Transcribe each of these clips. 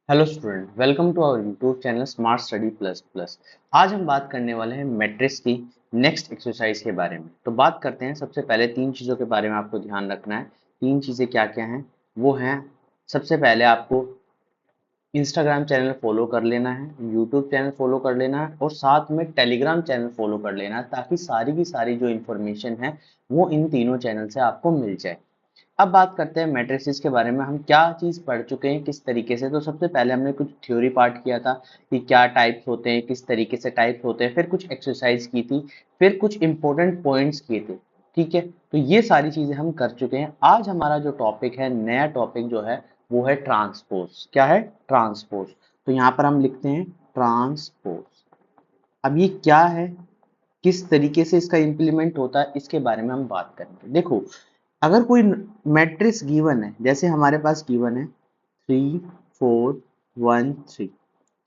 Hello student, welcome to our YouTube channel smart study plus plus. आज हम बात करने वाले हैं मैट्रिक्स की नेक्स्ट एक्सरसाइज के बारे में। तो बात करते हैं। सबसे पहले तीन चीज़ों के बारे में आपको ध्यान रखना है। तीन चीज़ें क्या क्या हैं वो हैं, सबसे पहले आपको इंस्टाग्राम चैनल फॉलो कर लेना है, यूट्यूब चैनल फॉलो कर लेना है और साथ में टेलीग्राम चैनल फॉलो कर लेना है, ताकि सारी की सारी जो इन्फॉर्मेशन है वो इन तीनों चैनल से आपको मिल जाए। अब बात करते हैं मैट्रिसेस के बारे में। हम क्या चीज़ पढ़ चुके हैं किस तरीके से। तो सबसे पहले हमने कुछ थ्योरी पार्ट किया था कि क्या टाइप्स होते हैं, किस तरीके से टाइप्स होते हैं, फिर कुछ एक्सरसाइज की थी, फिर कुछ इंपॉर्टेंट पॉइंट्स किए थे। ठीक है, तो ये सारी चीज़ें हम कर चुके हैं। आज हमारा जो टॉपिक है, नया टॉपिक जो है वो है ट्रांसपोज। क्या है? ट्रांसपोज। तो यहाँ पर हम लिखते हैं ट्रांसपोज। अब ये क्या है, किस तरीके से इसका इंप्लीमेंट होता है, इसके बारे में हम बात करेंगे। देखो, अगर कोई मैट्रिक्स गिवन है, जैसे हमारे पास गिवन है 3 4 1 3,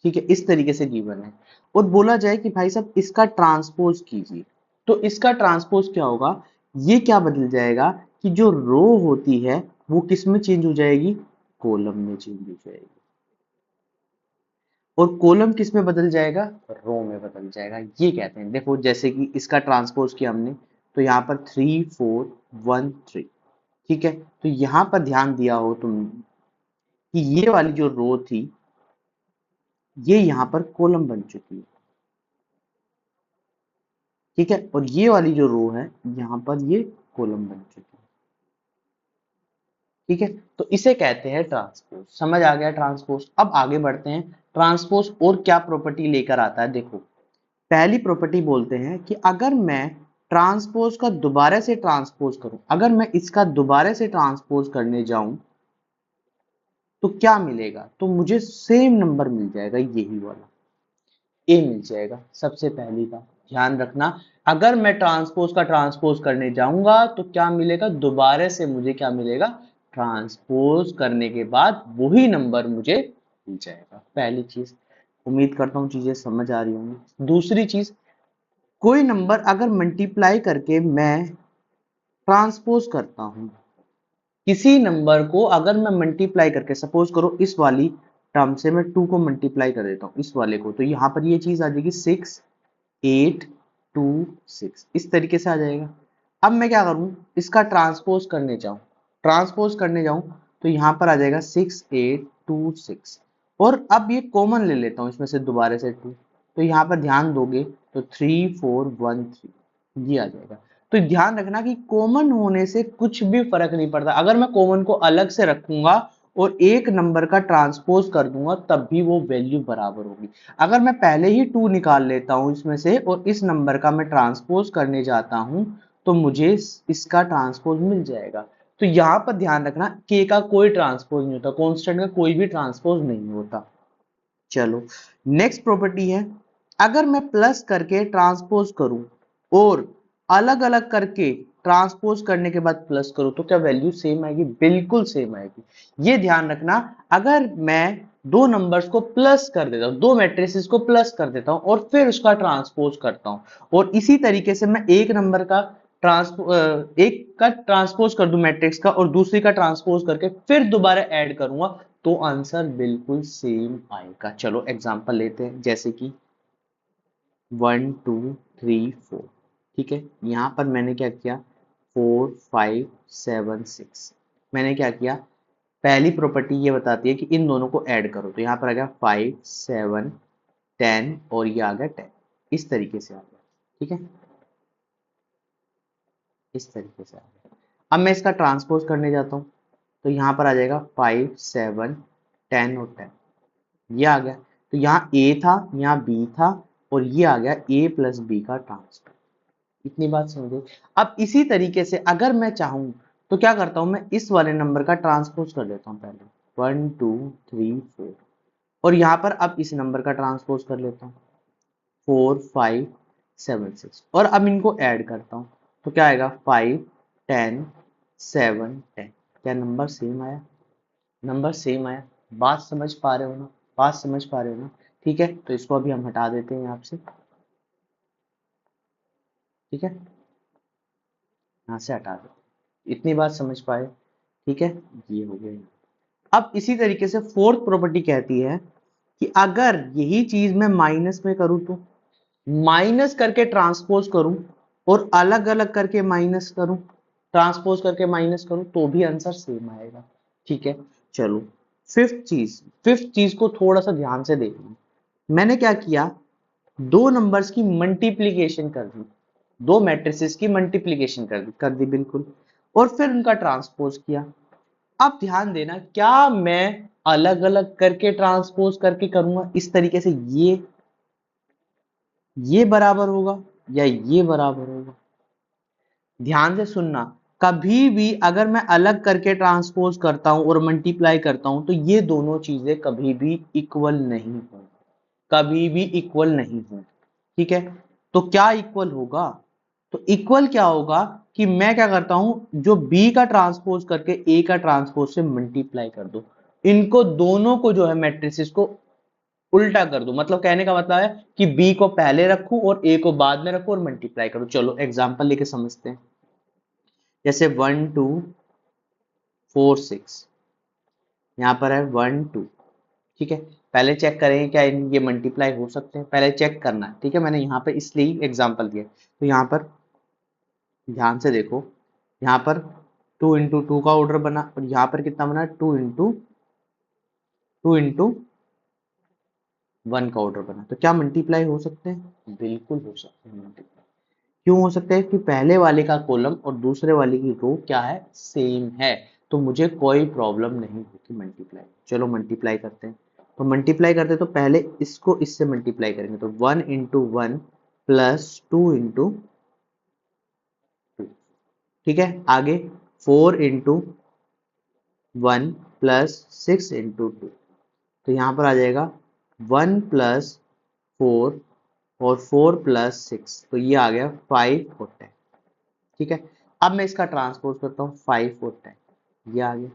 ठीक है, इस तरीके से गिवन है और बोला जाए कि भाई साहब इसका ट्रांसपोज कीजिए, तो इसका ट्रांसपोज क्या होगा? ये क्या बदल जाएगा कि जो रो होती है वो किस में चेंज हो जाएगी? कॉलम में चेंज हो जाएगी। और कॉलम किस में बदल जाएगा? रो में बदल जाएगा। ये कहते हैं। देखो, जैसे कि इसका ट्रांसपोज किया हमने, तो यहाँ पर 3 4 1 3, ठीक है। तो यहां पर ध्यान दिया हो तुम कि ये वाली जो रो थी ये यहां पर कॉलम बन चुकी है, ठीक है, और ये वाली जो रो है यहां पर ये कॉलम बन चुकी है, ठीक है। तो इसे कहते हैं ट्रांसपोज। समझ आ गया ट्रांसपोज? अब आगे बढ़ते हैं। ट्रांसपोज और क्या प्रॉपर्टी लेकर आता है? देखो, पहली प्रॉपर्टी बोलते हैं कि अगर मैं ट्रांसपोज का दोबारा से ट्रांसपोज करूं, अगर मैं इसका दोबारा से ट्रांसपोज करने जाऊं तो क्या मिलेगा? तो मुझे सेम नंबर मिल जाएगा, यही वाला ए मिल जाएगा। सबसे पहली बात ध्यान रखना, अगर मैं ट्रांसपोज का ट्रांसपोज करने जाऊंगा तो क्या मिलेगा? दोबारा से मुझे क्या मिलेगा? ट्रांसपोज करने के बाद वही नंबर मुझे मिल जाएगा। पहली चीज, उम्मीद करता हूँ चीजें समझ आ रही होंगी। दूसरी चीज, कोई नंबर अगर मल्टीप्लाई करके मैं ट्रांसपोज करता हूं, किसी नंबर को अगर मैं मल्टीप्लाई करके, सपोज करो इस वाली टर्म से मैं 2 को मल्टीप्लाई कर देता हूं, इस वाले को, तो यहां पर ये चीज आ जाएगी 6 8 2 6, इस तरीके से आ जाएगा। अब मैं क्या करूं, इसका ट्रांसपोज करने जाऊं तो यहां पर आ जाएगा 6 8 2 6। और अब ये कॉमन ले लेता हूं इसमें से दोबारा से 2, तो यहां पर ध्यान दोगे तो 3 4 1 3 ये आ जाएगा। तो ध्यान रखना कि कॉमन होने से कुछ भी फर्क नहीं पड़ता। अगर मैं कॉमन को अलग से रखूंगा और एक नंबर का ट्रांसपोज कर दूंगा तब भी वो वैल्यू बराबर होगी। अगर मैं पहले ही 2 निकाल लेता हूं इसमें से और इस नंबर का मैं ट्रांसपोज करने जाता हूं तो मुझे इसका ट्रांसपोज मिल जाएगा। तो यहां पर ध्यान रखना, के का कोई ट्रांसपोज नहीं होता, कांस्टेंट का कोई भी ट्रांसपोज नहीं होता। चलो, नेक्स्ट प्रॉपर्टी है, अगर मैं प्लस करके ट्रांसपोज करूं और अलग अलग करके ट्रांसपोज करने के बाद प्लस करूं तो क्या वैल्यू सेम आएगी? बिल्कुल सेम आएगी। ये ध्यान रखना। अगर मैं दो नंबर्स को प्लस कर देता हूं, दो मैट्रिसेस को प्लस कर देता हूं और फिर उसका ट्रांसपोज करता हूं, और इसी तरीके से मैं एक नंबर का एक का ट्रांसपोज कर दूं मैट्रिक्स का और दूसरी का ट्रांसपोज करके फिर दोबारा ऐड करूंगा, तो आंसर बिल्कुल सेम आएगा। चलो एग्जांपल लेते हैं, जैसे कि 1 2 3 4, ठीक है। यहां पर मैंने क्या किया, 4 5 7 6, मैंने क्या किया, पहली प्रॉपर्टी ये बताती है कि इन दोनों को ऐड करो, तो यहां पर आ गया 5 7 10 और ये आ गया 10, इस तरीके से आ गया, ठीक है, इस तरीके से आ गया। अब मैं इसका ट्रांसपोज करने जाता हूँ तो यहाँ पर आ जाएगा 5 7 10 और 10, ये आ गया। तो यहाँ ए था, यहाँ बी था, और ये आ गया ए प्लस बी का ट्रांसपोज। इतनी बात समझे? अब इसी तरीके से अगर मैं चाहूं तो क्या करता हूं, मैं इस वाले नंबर का ट्रांसपोज कर लेता हूं पहले, 1 2 3 4, और यहां पर अब इस नंबर का ट्रांसपोज कर लेता हूं 4 5 7 6, और अब इनको ऐड करता हूं तो क्या आएगा, 5 10 7 10। क्या नंबर सेम आया? नंबर सेम आया। बात समझ पा रहे हो ना? बात समझ पा रहे हो ना? ठीक है, तो इसको अभी हम हटा देते हैं यहाँ से, ठीक है, यहाँ से हटा दो। इतनी बात समझ पाए? ठीक है, ये हो गया। अब इसी तरीके से फोर्थ प्रॉपर्टी कहती है कि अगर यही चीज मैं माइनस में करूं तो माइनस करके ट्रांसपोज करूं और अलग अलग करके माइनस करूं, ट्रांसपोज करके माइनस करूं तो भी आंसर सेम आएगा। ठीक है, चलो फिफ्थ चीज को थोड़ा सा ध्यान से देखना। मैंने क्या किया, दो नंबर्स की मल्टीप्लीकेशन कर दी, दो मैट्रिसेस की मल्टीप्लीकेशन कर दी बिल्कुल, और फिर उनका ट्रांसपोज किया। अब ध्यान देना, क्या मैं अलग अलग करके ट्रांसपोज करके करूंगा इस तरीके से, ये बराबर होगा या ये बराबर होगा? ध्यान से सुनना, कभी भी अगर मैं अलग करके ट्रांसपोज करता हूं और मल्टीप्लाई करता हूं तो ये दोनों चीजें कभी भी इक्वल नहीं होंगी, कभी भी इक्वल नहीं होंगी। ठीक है, तो क्या इक्वल होगा? तो इक्वल क्या होगा कि मैं क्या करता हूं, जो बी का ट्रांसपोज करके ए का ट्रांसपोज से मल्टीप्लाई कर दो, इनको दोनों को जो है मैट्रिसेस को उल्टा कर दो। मतलब कहने का मतलब है कि बी को पहले रखूं और ए को बाद में रखूं और मल्टीप्लाई करूं। चलो एग्जांपल लेके समझते हैं। जैसे 1 2 4 6, यहां पर है 1 2। ठीक है, पहले चेक करेंगे क्या ये मल्टीप्लाई हो सकते हैं, पहले चेक करना है। ठीक है, मैंने यहाँ पे इसलिए एग्जांपल दिया। तो यहाँ पर ध्यान से देखो, यहाँ पर 2 × 2 का ऑर्डर बना और यहाँ पर कितना बना, 2 × 1 का ऑर्डर बना। तो क्या मल्टीप्लाई हो सकते हैं? बिल्कुल हो सकते हैं मल्टीप्लाई। क्यों हो सकता है? कि पहले वाले का कॉलम और दूसरे वाले की रो क्या है, सेम है, तो मुझे कोई प्रॉब्लम नहीं होगी मल्टीप्लाई। चलो मल्टीप्लाई करते हैं। तो मल्टीप्लाई करते हैं तो पहले इसको इससे मल्टीप्लाई करेंगे, तो 1 × 1 प्लस 2 × 2। ठीक है, आगे 4 × 1 प्लस 6 × 2। तो यहाँ पर आ जाएगा 1 + 4 और 4 + 6, तो ये आ गया 5 और 10। ठीक है, अब मैं इसका ट्रांसपोज करता हूँ 5 और 10, ये आ गया।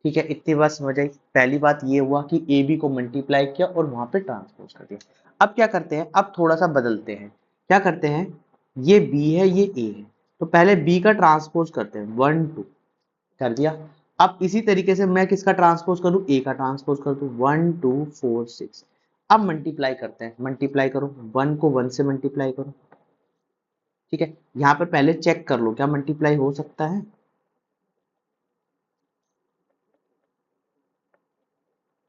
ठीक है, इतनी बात समझ आई। पहली बात ये हुआ कि ए बी को मल्टीप्लाई किया और वहां पे ट्रांसपोज कर दिया। अब क्या करते हैं, अब थोड़ा सा बदलते हैं। क्या करते हैं, ये बी है ये ए है, तो पहले बी का ट्रांसपोज करते हैं, 1 2 कर दिया। अब इसी तरीके से मैं किसका ट्रांसपोज करूं, ए का ट्रांसपोज कर दूं, 1 2 4 6। अब मल्टीप्लाई करते हैं, मल्टीप्लाई करो, 1 को 1 से मल्टीप्लाई करो। ठीक है, यहाँ पर पहले चेक कर लो क्या मल्टीप्लाई हो सकता है।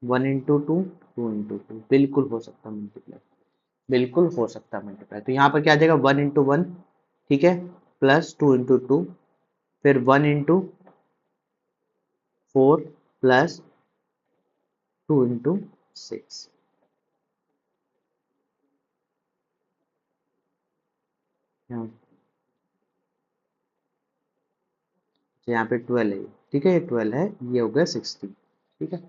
1 × 2 2 × 2, बिल्कुल हो सकता है मल्टीप्लाई, बिल्कुल हो सकता है मल्टीप्लाई। तो यहाँ पर क्या आ जाएगा, 1 × 1, ठीक है, प्लस 2 × 2, फिर 1 × 4 प्लस 2 × 6। यहाँ पे 12 है, ठीक है, ये 12 है, ये हो गया 16। ठीक है,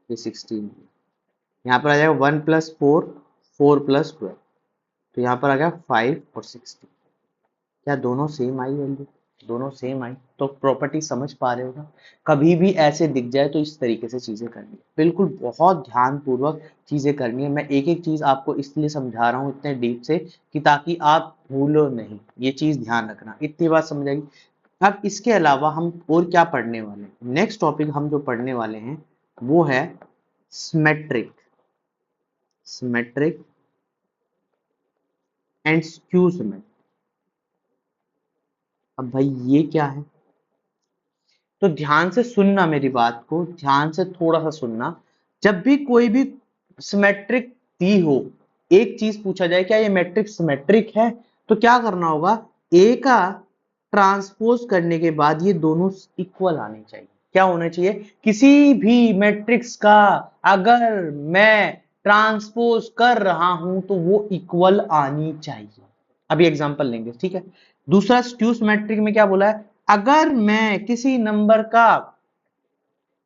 ये 16, यहाँ पर आ जाएगा 1 + 4 4 + 12, तो यहाँ पर आ गया 5 और 16। क्या दोनों सेम आई वैल्यू? दोनों सेम आई, तो प्रॉपर्टी समझ पा रहे हो ना। कभी भी ऐसे दिख जाए तो इस तरीके से चीजें करनी है, बिल्कुल बहुत ध्यान पूर्वक चीजें करनी है। मैं एक एक चीज आपको इसलिए समझा रहा हूँ इतने डीप से कि ताकि आप भूलो नहीं, ये चीज ध्यान रखना। इतनी बात समझ आई। अब इसके अलावा हम और क्या पढ़ने वाले हैं, नेक्स्ट टॉपिक हम जो पढ़ने वाले हैं वो है symmetric, symmetric and skew symmetric. अब भाई ये क्या है, तो ध्यान से सुनना, मेरी बात को ध्यान से थोड़ा सा सुनना। जब भी कोई भी सिमेट्रिक दी हो, एक चीज पूछा जाए क्या ये मैट्रिक्स सिमेट्रिक है, तो क्या करना होगा, ए का ट्रांसपोज करने के बाद ये दोनों इक्वल आने चाहिए। क्या होना चाहिए, किसी भी मैट्रिक्स का अगर मैं ट्रांसपोज कर रहा हूं तो वो इक्वल आनी चाहिए। अभी एग्जांपल लेंगे, ठीक है। दूसरा स्क्यू सिमेट्रिक में क्या बोला है, अगर मैं किसी नंबर का,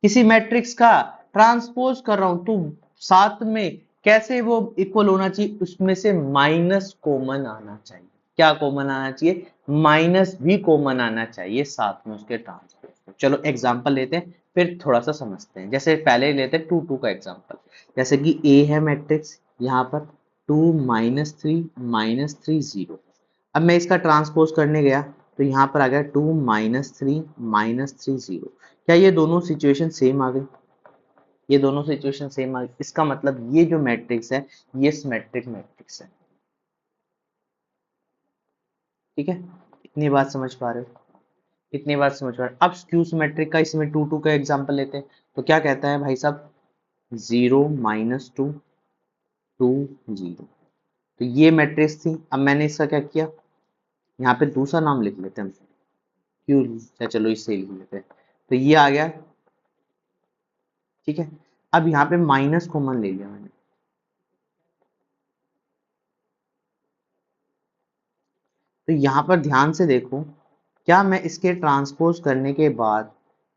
किसी मैट्रिक्स का ट्रांसपोज कर रहा हूं तो साथ में कैसे वो इक्वल होना चाहिए, उसमें से माइनस कॉमन आना चाहिए। क्या कॉमन आना चाहिए, माइनस भी कॉमन आना चाहिए साथ में उसके ट्रांसपोज। चलो एग्जांपल लेते हैं फिर थोड़ा सा समझते हैं। जैसे पहले लेते हैं 2 2 का एग्जांपल। जैसे कि ए है मैट्रिक्स, यहाँ पर 2 -3 -3 0। अब मैं इसका ट्रांसपोज करने गया तो यहाँ पर आ गया 2 -3 -3 0। क्या ये दोनों सिचुएशन सेम आ गई? ये दोनों सिचुएशन सेम आ गई। इसका मतलब ये जो मैट्रिक्स है ये सिमेट्रिक मैट्रिक्स है। ठीक है, इतनी बात समझ पा रहे हो? इतनी बात समझ पा रहे हो? अब स्क्यू सिमेट्रिक का इसमें 2 2 का एग्जांपल लेते हैं। तो क्या कहता है भाई साहब, 0 - 2 2 0। तो ये मैट्रिक्स थी। अब मैंने इसका क्या किया, यहाँ पे दूसरा नाम लिख लेते हैं हम, क्यों, या चलो इससे ही लिख लेते हैं। तो ये आ गया। ठीक है, अब यहाँ पे माइनस कॉमन ले लिया मैंने। तो यहाँ पर ध्यान से देखो, क्या मैं इसके ट्रांसपोज करने के बाद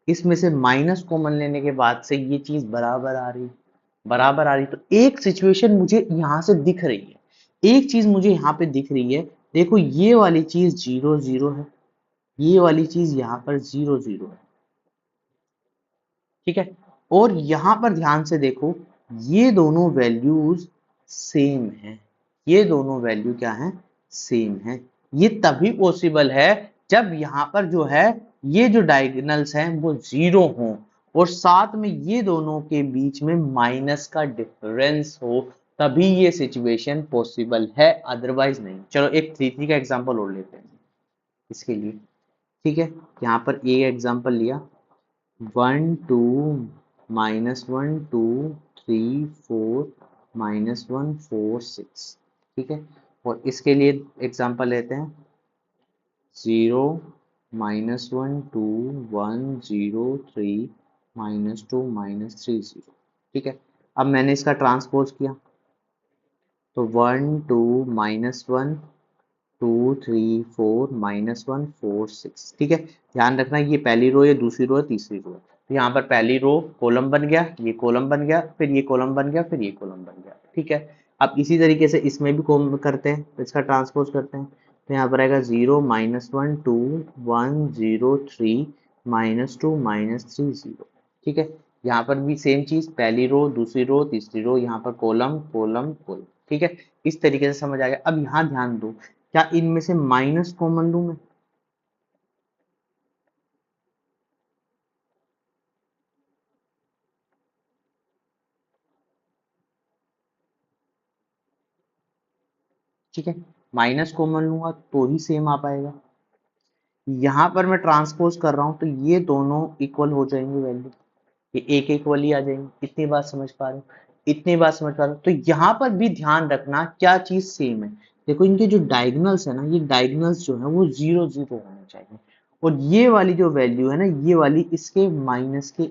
इसमें से माइनस कॉमन लेने के बाद से ये चीज बराबर आ रही, बराबर आ रही। तो एक सिचुएशन मुझे यहाँ से दिख रही है, एक चीज मुझे यहाँ पे दिख रही है। देखो ये वाली चीज 0 0 है, ये वाली चीज यहाँ पर 0 0 है। ठीक है, और यहां पर ध्यान से देखो, ये दोनों वैल्यूज सेम हैं। ये दोनों वैल्यू क्या है, सेम है। ये तभी पॉसिबल है जब यहाँ पर जो है ये जो डायगोनल्स हैं वो 0 हों और साथ में ये दोनों के बीच में माइनस का डिफरेंस हो, तभी ये सिचुएशन पॉसिबल है, अदरवाइज नहीं। चलो एक 3 3 का एग्जांपल और लेते हैं इसके लिए। ठीक है, यहाँ पर एक एग्जांपल लिया, 1 2 - 1 2 3 4 - 1 4 6। ठीक है, और इसके लिए एग्जांपल लेते हैं, 0 - 1 2 1 0 3 - 2 - 3 0। ठीक है, अब मैंने इसका ट्रांसपोज किया, तो 1 2 - 1 2 3 4 - 1 4 6। ठीक है, ध्यान रखना ये पहली रो है, दूसरी रो है, तीसरी रो है। तो यहाँ पर पहली रो कॉलम बन गया, ये कॉलम बन गया, फिर ये कॉलम बन गया, फिर ये कॉलम बन गया। ठीक है, अब इसी तरीके से इसमें भी कॉम करते हैं, तो इसका ट्रांसपोज करते हैं। तो यहाँ पर आएगा 0 - 1 2 1 0 3 - 2 - 3 0। ठीक है, यहाँ पर भी सेम चीज, पहली रो, दूसरी रो, तीसरी रो, यहाँ पर कॉलम कॉलम कॉलम। ठीक है, इस तरीके से समझ आ गया। अब यहाँ ध्यान दो, क्या इनमें से माइनस कॉमन लूं मैं? ठीक है, माइनस कॉमन लूंगा तो ही सेम आ पाएगा। यहाँ पर मैं ट्रांसपोज कर रहा हूँ तो ये दोनों इक्वल हो जाएंगे वैल्यू, ये एक एक वाली आ जाएंगी। इतनी बात समझ पा रहे हो? इतनी बात समझ पा रहे हो? तो यहाँ पर भी ध्यान रखना क्या चीज सेम है। देखो इनके जो डायगोनल्स है ना, ये डायगोनल्स जो है वो 0 0 होने चाहिए, और ये वाली जो वैल्यू है ना, ये वाली इसके माइनस के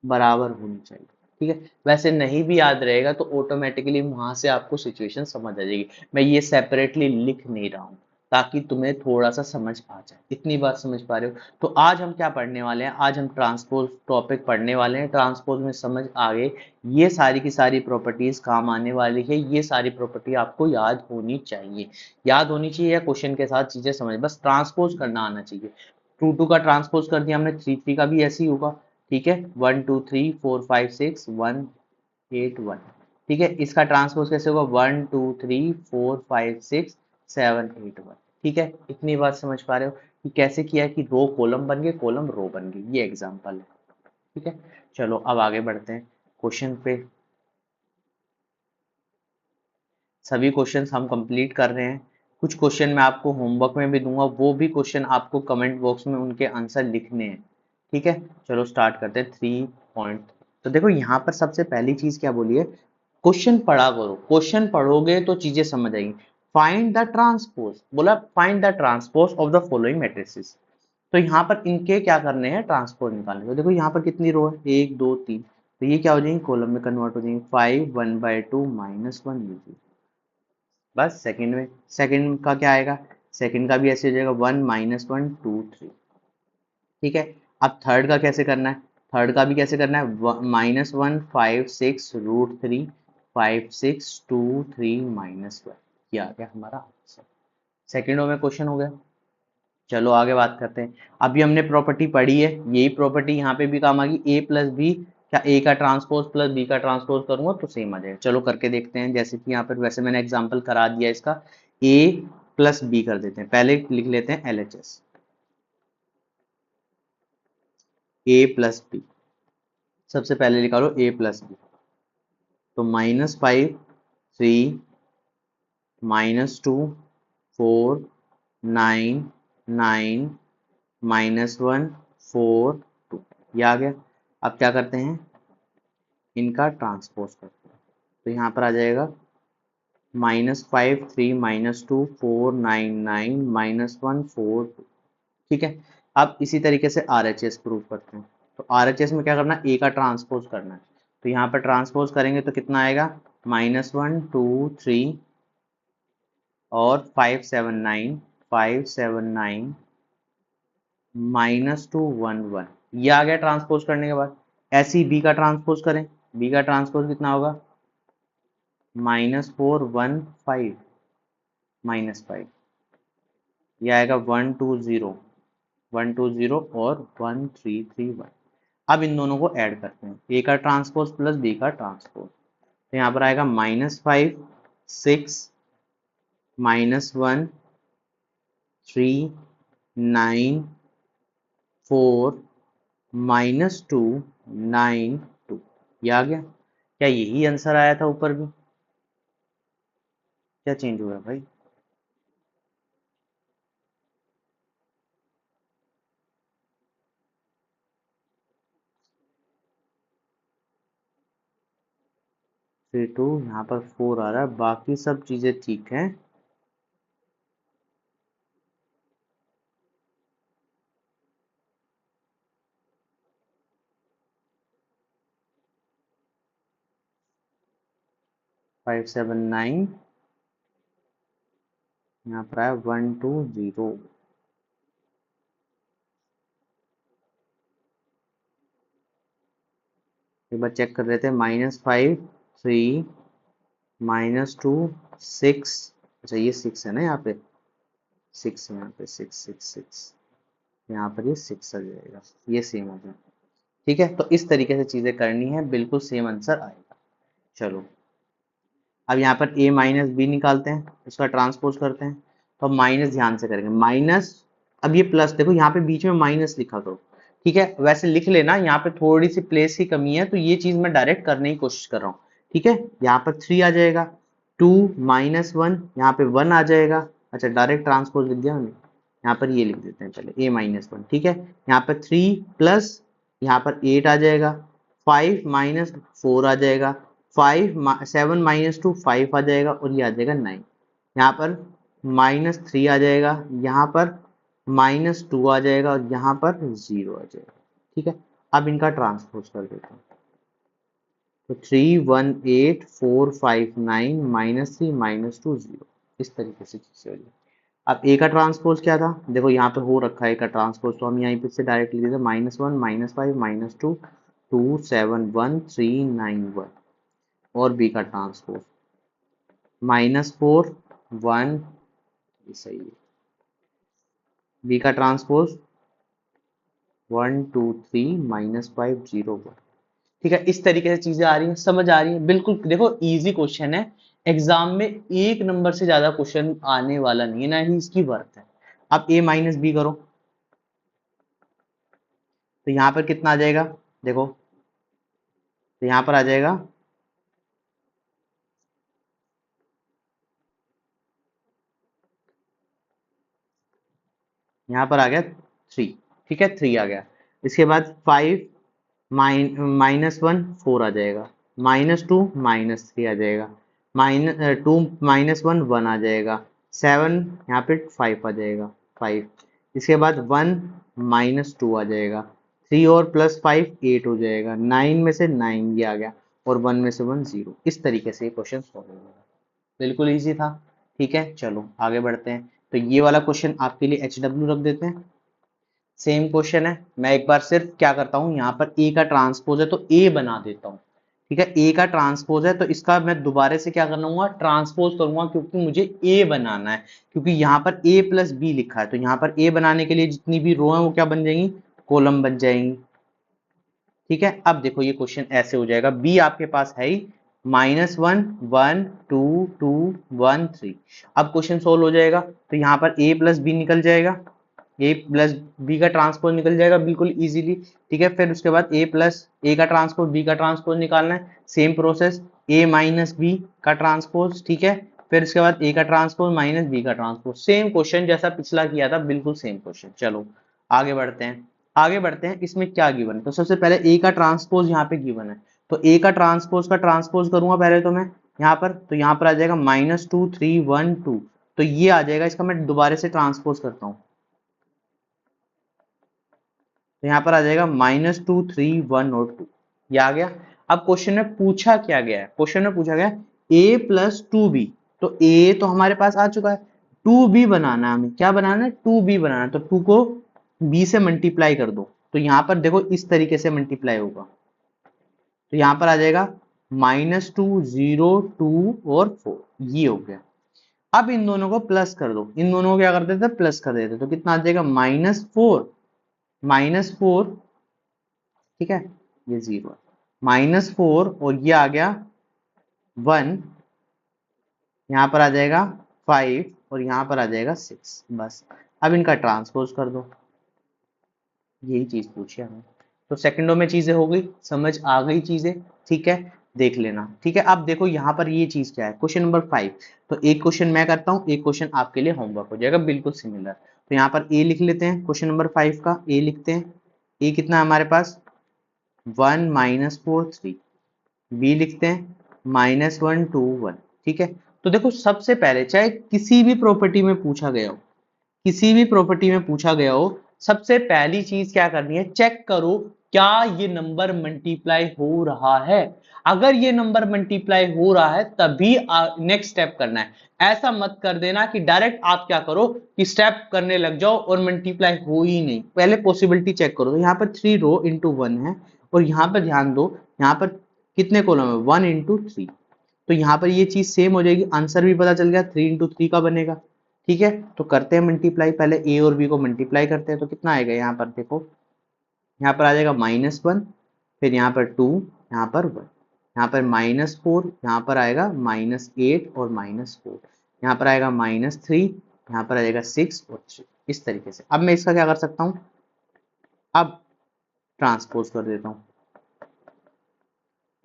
बराबर होनी चाहिए। ठीक है, वैसे नहीं भी याद रहेगा तो ऑटोमेटिकली वहां से आपको सिचुएशन समझ आ जाएगी। मैं ये सेपरेटली लिख नहीं रहा हूँ ताकि तुम्हें थोड़ा सा समझ आ जाए। इतनी बात समझ पा रहे हो? तो आज हम क्या पढ़ने वाले हैं, आज हम ट्रांसपोज टॉपिक पढ़ने वाले हैं। ट्रांसपोज में समझ आ गए, ये सारी की सारी प्रॉपर्टीज काम आने वाली है। ये सारी प्रॉपर्टी आपको याद होनी चाहिए, याद होनी चाहिए, या क्वेश्चन के साथ चीजें समझ, बस ट्रांसपोज करना आना चाहिए। 2 2 का ट्रांसपोज कर दिया हमने, 3 3 का भी ऐसे ही होगा। ठीक है, 1 2 3 4 5 6 1 8 1। ठीक है, इसका ट्रांसपोज कैसे होगा, 1 2 3 4 5 6 7 8 1। ठीक है, इतनी बात समझ पा रहे हो कि कैसे किया है, कि रो कॉलम बन गए, कॉलम रो बन गई। ये एग्जांपल है। ठीक है, चलो अब आगे बढ़ते हैं क्वेश्चन पे। सभी क्वेश्चंस हम कंप्लीट कर रहे हैं। कुछ क्वेश्चन मैं आपको होमवर्क में भी दूंगा, वो भी क्वेश्चन आपको कमेंट बॉक्स में उनके आंसर लिखने हैं। ठीक है, चलो स्टार्ट करते हैं। 3 पॉइंट। तो देखो यहाँ पर सबसे पहली चीज क्या बोली है, क्वेश्चन पढ़ा करो। क्वेश्चन पढ़ोगे तो चीजें समझ आएंगी। फाइंड द ट्रांसपोज, बोला find the transpose of the following matrices. तो यहाँ पर इनके क्या करने हैं, ट्रांसपोज निकालने। तो देखो यहाँ पर कितनी रो है, 1 2 3। तो ये क्या हो जाएंगे, कॉलम में कन्वर्ट हो जाएंगे। 5 1/2 -1 लीजिए, बस सेकंड में। सेकंड का क्या आएगा, सेकंड का भी ऐसे हो जाएगा, 1 - 1 2 3। ठीक है, अब थर्ड का कैसे करना है, थर्ड का भी कैसे करना है, -1 5 6 √3 5 6 2 3 -1। ये आ गया हमारा आंसर। सेकंडों में क्वेश्चन हो गया। चलो आगे बात करते हैं। अभी हमने प्रॉपर्टी पढ़ी है, यही प्रॉपर्टी यहाँ पे भी काम आ गई, ए प्लस बी, क्या ए का ट्रांसपोज प्लस बी का ट्रांसपोज करूंगा तो सेम आ जाएगा। चलो करके देखते हैं। जैसे कि यहाँ पर वैसे मैंने एग्जांपल करा दिया इसका, ए प्लस बी कर देते हैं। पहले लिख लेते हैं एलएचएस, ए प्लस बी। सबसे पहले निकालो a प्लस बी, तो -5 3 -2 4 9 9 -1 4 2, ये आ गया। अब क्या करते हैं, इनका ट्रांसपोज करते हैं, तो यहाँ पर आ जाएगा -5 3 -2 4 9 9 -1 4 2, ठीक है। अब इसी तरीके से RHS प्रूव करते हैं, तो RHS में क्या करना है, ए का ट्रांसपोज करना है, तो यहाँ पर ट्रांसपोज करेंगे तो कितना आएगा, -1 2 3 और 5 7 9 5 7 9 -2 1 1, ये आ गया ट्रांसपोज करने के बाद। ऐसे ही बी का ट्रांसपोज करें, बी का ट्रांसपोज कितना होगा, -4 1 5 -5, ये आएगा 1 2 0 1 2 0 और 1 3 3 1। अब इन दोनों को ऐड करते हैं, ए का ट्रांसपोज प्लस बी का ट्रांसपोज, तो यहाँ पर आएगा -5 6 -1 3 9 4 -2 9 2, ये आ गया। क्या यही आंसर आया था ऊपर भी, क्या चेंज हुआ भाई, थ्री टू, यहाँ पर 4 आ रहा है, बाकी सब चीजें ठीक हैं। फाइव सेवन नाइन, यहाँ पर आया 1 2 0, एक बार चेक कर रहे थे, -5 3 -2 6, अच्छा ये 6 है ना, यहाँ पे 6, यहाँ पे 6 6 6, यहाँ पर ये 6 आ जाएगा, ये सेम हो गया, ठीक है। तो इस तरीके से चीजें करनी है, बिल्कुल सेम आंसर आएगा। चलो अब यहाँ पर a माइनस बी निकालते हैं, उसका ट्रांसपोज करते हैं, तो अब माइनस ध्यान से करेंगे, माइनस, अब ये प्लस, देखो यहाँ पे बीच में माइनस लिखा करो, ठीक है, वैसे लिख लेना, यहाँ पे थोड़ी सी प्लेस की कमी है, तो ये चीज मैं डायरेक्ट करने की कोशिश कर रहा हूँ, ठीक है। यहाँ पर 3 आ जाएगा, 2 -1, यहाँ पे 1 आ जाएगा, अच्छा डायरेक्ट ट्रांसपोज लिख दिया हमने, यहाँ पर ये लिख देते हैं पहले a -1, ठीक है। यहाँ पर 3 प्लस, यहाँ पर 8 आ जाएगा, 5 -4 आ जाएगा, 7 -2 5 आ जाएगा, और ये आ जाएगा 9, यहाँ पर -3 आ जाएगा, यहाँ पर -2 आ जाएगा, और यहाँ पर 0 आ जाएगा, ठीक है। अब इनका ट्रांसपोज कर देता हूँ, तो 3 1 8 4 5 9 -3 -2 0, इस तरीके से चीजें हो जाएगी। अब ए का ट्रांसपोज क्या था, देखो यहाँ पे हो रखा है ए का ट्रांसपोज, तो हम यहीं पे से डायरेक्ट लिख देते हैं, -1 -5 -2 2 7 1 3 9 1, और बी का ट्रांसपोज -4 1, ये सही है, बी का ट्रांसपोज 1 2 3 -5 0 1, ठीक है। इस तरीके से चीजें आ रही हैं, समझ आ रही हैं, बिल्कुल देखो इजी क्वेश्चन है, एग्जाम में एक नंबर से ज्यादा क्वेश्चन आने वाला नहीं है, ना ही इसकी वर्थ है। अब a माइनस बी करो, तो यहाँ पर कितना आ जाएगा, देखो, तो यहाँ पर आ जाएगा, यहाँ पर आ गया 3, ठीक है, 3 आ गया। इसके बाद 5 -1 4 आ जाएगा, -2 -3 आ जाएगा, -2 -1 1 आ जाएगा, 7 यहाँ पे 5 आ जाएगा 5, इसके बाद 1 -2 आ जाएगा, 3 और +5 8 हो जाएगा, 9 में से 9 ये आ गया, और 1 में से 1 0, इस तरीके से ये क्वेश्चन सॉल्व होगा, बिल्कुल इजी था, ठीक है। चलो आगे बढ़ते हैं, तो ये वाला क्वेश्चन आपके लिए HW रख देते हैं, सेम क्वेश्चन है, मैं एक बार सिर्फ क्या करता हूँ, यहाँ पर ए का ट्रांसपोज है तो ए बना देता हूँ, ठीक है, ए का ट्रांसपोज है तो इसका मैं दोबारा से क्या करूंगा, ट्रांसपोज करूंगा, क्योंकि मुझे ए बनाना है, क्योंकि यहाँ पर a प्लस बी लिखा है, तो यहाँ पर a बनाने के लिए जितनी भी रो है वो क्या बन जाएंगी, कॉलम बन जाएंगी, ठीक है। अब देखो ये क्वेश्चन ऐसे हो जाएगा, बी आपके पास है ही, -1 1 2 2 1 3, अब क्वेश्चन सोल्व हो जाएगा, तो यहाँ पर a प्लस बी निकल जाएगा, ए प्लस बी का ट्रांसपोज निकल जाएगा बिल्कुल इजीली। ठीक है, फिर उसके बाद ए प्लस ए का ट्रांसपोज बी का ट्रांसपोज निकालना है, same process A minus B का ट्रांसपोज। ठीक है, फिर उसके बाद ए का ट्रांसपोज माइनस बी का ट्रांसपोज, सेम क्वेश्चन जैसा पिछला किया था, बिल्कुल सेम क्वेश्चन। चलो आगे बढ़ते हैं, आगे बढ़ते हैं। इसमें क्या गिवन है, तो सबसे पहले ए का ट्रांसपोज यहाँ पे गिवन है, तो ए का ट्रांसपोज करूंगा पहले तो मैं यहाँ पर, तो यहाँ पर आ जाएगा -2 3 1 2, तो ये आ जाएगा, इसका मैं दोबारा से ट्रांसपोज करता हूँ, तो यहाँ पर आ जाएगा -2 3 1 और 2, ये आ गया। अब क्वेश्चन में पूछा क्या गया है, क्वेश्चन में पूछा गया a प्लस 2b, तो a तो हमारे पास आ चुका है, 2b बनाना है हमें, क्या बनाना है 2b बनाना है, तो 2 को b से मल्टीप्लाई कर दो, तो यहाँ पर देखो इस तरीके से मल्टीप्लाई होगा, तो यहाँ पर आ जाएगा -2 0 2 और 4, ये हो गया। अब इन दोनों को प्लस कर दो, इन दोनों को क्या कर देते प्लस कर देते, तो कितना आ जाएगा -4, ठीक है, ये 0 है, -4 और ये आ गया 1, यहाँ पर आ जाएगा 5 और यहाँ पर आ जाएगा 6, बस। अब इनका ट्रांसपोज कर दो, यही चीज पूछी हमें, तो सेकंडों में चीजें हो गई, समझ आ गई चीजें। ठीक है, देख लेना। ठीक है, अब देखो यहाँ पर ये चीज क्या है, क्वेश्चन नंबर 5, तो एक क्वेश्चन मैं करता हूँ, एक क्वेश्चन आपके लिए होमवर्क हो जाएगा, बिल्कुल सिमिलर। तो यहाँ पर ए लिख लेते हैं, क्वेश्चन नंबर 5 का ए लिखते हैं, ए कितना है हमारे पास 1 -4 3, बी लिखते हैं -1 2 1। ठीक है, तो देखो सबसे पहले चाहे किसी भी प्रॉपर्टी में पूछा गया हो, किसी भी प्रॉपर्टी में पूछा गया हो, सबसे पहली चीज क्या करनी है, चेक करो क्या ये नंबर मल्टीप्लाई हो रहा है। अगर ये नंबर मल्टीप्लाई हो रहा है तभी नेक्स्ट स्टेप करना है, ऐसा मत कर देना कि डायरेक्ट आप क्या करो कि स्टेप करने लग जाओ और मल्टीप्लाई हो ही नहीं, पहले पॉसिबिलिटी चेक करो। तो यहाँ पर 3 रो इंटू 1 है, और यहाँ पर ध्यान दो, यहाँ पर कितने कॉलम है 1 इंटू 3, तो यहाँ पर ये चीज सेम हो जाएगी, आंसर भी पता चल गया 3 इंटू 3 का बनेगा। ठीक है, तो करते हैं मल्टीप्लाई, पहले ए और बी को मल्टीप्लाई करते हैं, तो कितना आएगा यहाँ पर देखो, यहाँ पर आ जाएगा -1, फिर यहाँ पर 2, यहाँ पर 1, यहाँ पर -4, यहाँ पर आएगा -8 और -4, यहाँ पर आएगा -3, यहाँ पर आ जाएगा 6 और 3, इस तरीके से। अब मैं इसका क्या कर सकता हूँ, अब ट्रांसपोज कर देता हूँ,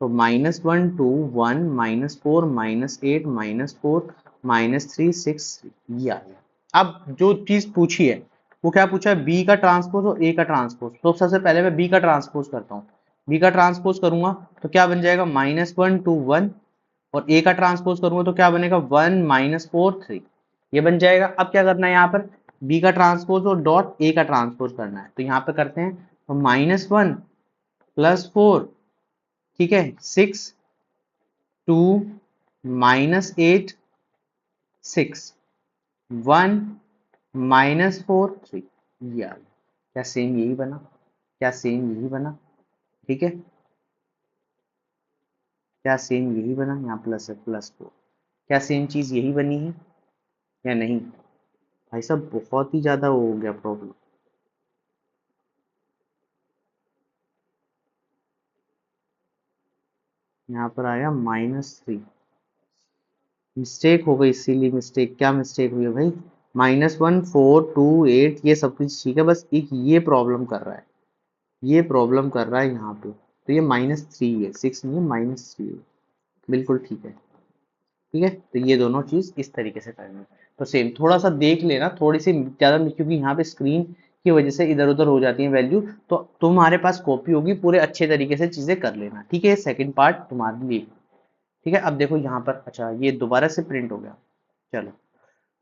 तो -1 2 1 -4 -8 -4 -3 6 3, ये आ गया। अब जो चीज पूछी है वो क्या पूछा है, बी का ट्रांसपोज और ए का ट्रांसपोज, तो सबसे पहले मैं बी का ट्रांसपोज करता हूँ, बी का ट्रांसपोज करूंगा तो क्या बन जाएगा -1 2 1, और ए का ट्रांसपोज करूंगा तो क्या बनेगा 1 -4 3, ये बन जाएगा। अब क्या करना है, यहाँ पर बी का ट्रांसपोज और डॉट ए का ट्रांसपोज करना है, तो यहाँ पे करते हैं, तो -1 +4, ठीक है 6 2 -8 6 1 -4 3, ये आ गया। क्या सेम यही बना, क्या सेम यही बना, ठीक है, क्या सेम यही बना, यहाँ प्लस है +4, क्या सेम चीज यही बनी है या नहीं। भाई साहब बहुत ही ज्यादा हो गया प्रॉब्लम, यहाँ पर आया -3, मिस्टेक हो गई, इसीलिए मिस्टेक, क्या मिस्टेक हुई है भाई, -1 4 2 8 ये सब कुछ ठीक है, बस एक ये प्रॉब्लम कर रहा है, ये प्रॉब्लम कर रहा है यहाँ पे, तो ये -3 है, 6 नहीं है -3 है, बिल्कुल ठीक है। ठीक है, तो ये दोनों चीज इस तरीके से करनी है, तो सेम थोड़ा सा देख लेना, थोड़ी सी ज्यादा, क्योंकि यहाँ पे स्क्रीन की वजह से इधर उधर हो जाती है वैल्यू, तो तुम्हारे पास कॉपी होगी, पूरे अच्छे तरीके से चीजें कर लेना। ठीक है, सेकंड पार्ट तुम्हारे लिए। ठीक है, अब देखो यहाँ पर, अच्छा ये दोबारा से प्रिंट हो गया, चलो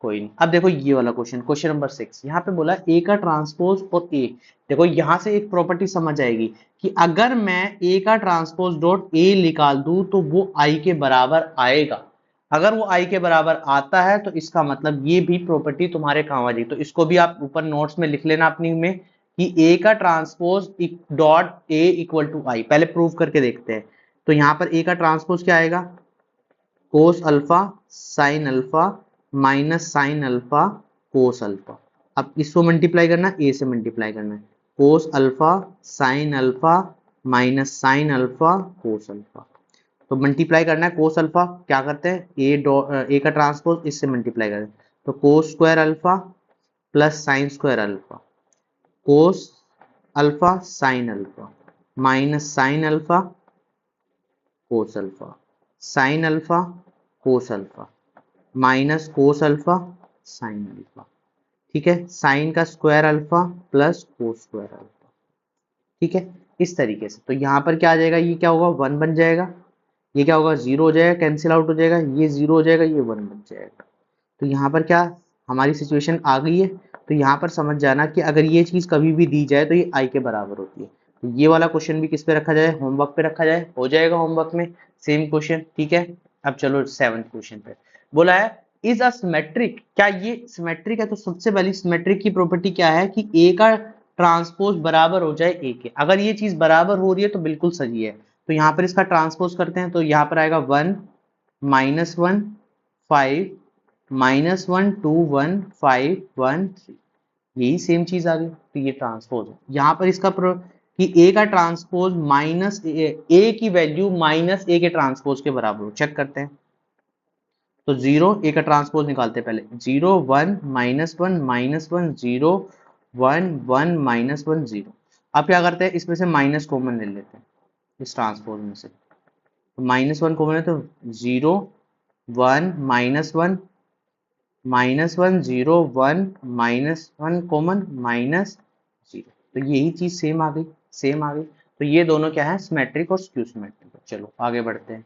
कोई नहीं। अब देखो ये वाला क्वेश्चन, क्वेश्चन नंबर 6, यहाँ पे बोला ए का ट्रांसपोज और ए, देखो यहाँ से एक प्रॉपर्टी समझ आएगी कि अगर मैं ए का ट्रांसपोज डॉट ए निकाल दूं तो वो आई के बराबर आएगा, अगर वो आई के बराबर आता है तो इसका मतलब ये भी प्रॉपर्टी तुम्हारे काम आ जाएगी, तो इसको भी आप ऊपर नोट्स में लिख लेना अपनी में कि ए का transpose dot A equal to I, पहले प्रूव करके देखते हैं। तो यहाँ पर ए का ट्रांसपोज क्या आएगा, cos alpha sine alpha minus sine alpha cos alpha, अब इसको मल्टीप्लाई करना है, ए से मल्टीप्लाई करना है, cos alpha sine alpha minus sine alpha cos alpha, तो मल्टीप्लाई करना है, कोस अल्फा क्या करते हैं, ए का ट्रांसपोज इससे मल्टीप्लाई करते हैं, तो cos square alpha plus sine square alpha, cos alpha sine alpha minus sine alpha cos alpha sine alpha cos alpha minus cos alpha sine alpha. ठीक है, साइन का square alpha plus cos square alpha. ठीक है, इस तरीके से। तो यहाँ पर क्या आ जाएगा, ये क्या होगा, वन बन जाएगा, ये क्या होगा, जीरो हो जाएगा, कैंसिल आउट हो जाएगा, ये जीरो हो जाएगा, ये वन बन जाएगा। तो यहाँ पर क्या हमारी सिचुएशन आ गई है। तो यहाँ पर समझ जाना कि अगर ये चीज कभी भी दी जाए तो ये आई के बराबर होती है। तो ये वाला क्वेश्चन भी किस पे रखा जाए, होमवर्क पे रखा जाए, हो जाएगा होमवर्क में सेम क्वेश्चन। ठीक है, अब चलो सेवंथ क्वेश्चन पे। बोला है इज अ सिमेट्रिक, क्या ये सिमेट्रिक है। तो सबसे पहली सिमेट्रिक की प्रॉपर्टी क्या है कि ए का ट्रांसपोज बराबर हो जाए ए के। अगर ये चीज बराबर हो रही है तो बिल्कुल सही है। तो यहाँ पर इसका ट्रांसपोज करते हैं, तो यहाँ पर आएगा 1 -1 5 -1 2 1 5 1 3, यही सेम चीज आ गई। तो ये ट्रांसपोज है। यहाँ पर इसका कि ए का ट्रांसपोज माइनस ए की वैल्यू माइनस ए के ट्रांसपोज के बराबर हो, चेक करते हैं। तो जीरो, ए का ट्रांसपोज निकालते हैं पहले, 0 1 -1 -1 0 1 1 -1 0। अब क्या करते हैं, इसमें से माइनस कॉमन ले लेते हैं इस ट्रांसपोज में से। तो -1 कॉमन है तो 0 1 -1 -1 0 1 -1 कॉमन -0। तो यही चीज सेम आ गई, सेम आ गई। तो ये दोनों क्या है, सिमेट्रिक और स्क्यू सिमेट्रिक। चलो आगे बढ़ते हैं।